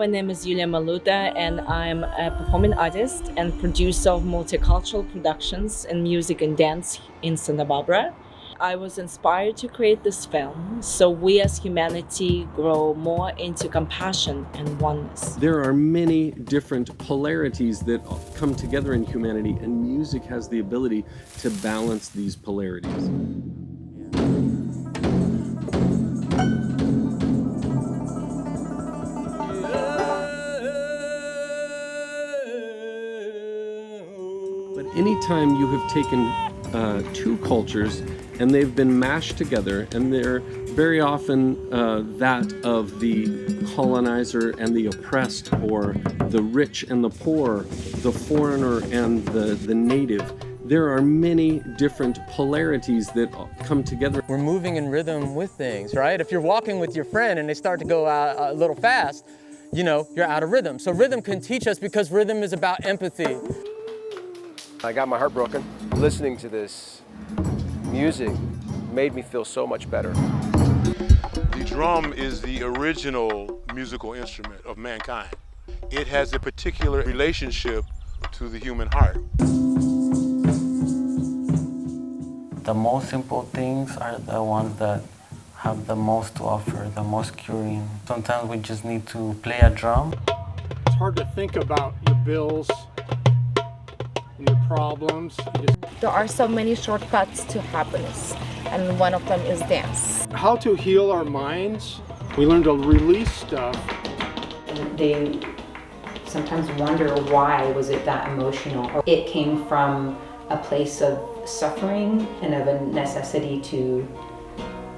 My name is Yulia Maluta, and I'm a performing artist and producer of multicultural productions in music and dance in Santa Barbara. I was inspired to create this film so we as humanity grow more into compassion and oneness. There are many different polarities that come together in humanity, and music has the ability to balance these polarities. But anytime you have taken two cultures and they've been mashed together, and they're very often that of the colonizer and the oppressed, or the rich and the poor, the foreigner and the native. There are many different polarities that come together. We're moving in rhythm with things, right? If you're walking with your friend and they start to go a little fast, you know, you're out of rhythm. So rhythm can teach us, because rhythm is about empathy. I got my heart broken. Listening to this music made me feel so much better. The drum is the original musical instrument of mankind. It has a particular relationship to the human heart. The most simple things are the ones that have the most to offer, the most curing. Sometimes we just need to play a drum. It's hard to think about your bills and your problems. There are so many shortcuts to happiness, and one of them is dance. How to heal our minds. We learn to release stuff. They sometimes wonder, why was it that emotional? Or it came from a place of suffering and of a necessity to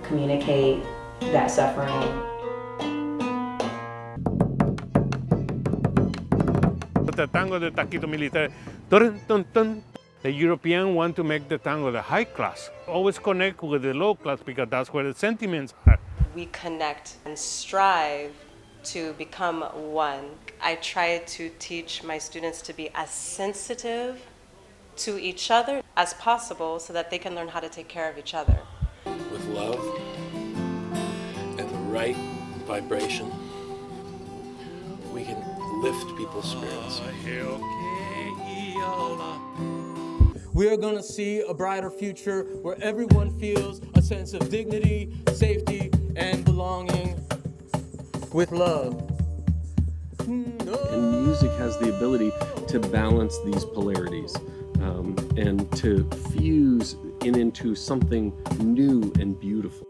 communicate that suffering. The tango de taquito militar, dun, dun, dun. The European want to make the tango the high class. Always connect with the low class, because that's where the sentiments are. We connect and strive to become one. I try to teach my students to be as sensitive to each other as possible, so that they can learn how to take care of each other. With love and the right vibration, we can lift people's spirits. We are going to see a brighter future where everyone feels a sense of dignity, safety, and belonging with love. And music has the ability to balance these polarities, and to fuse into something new and beautiful.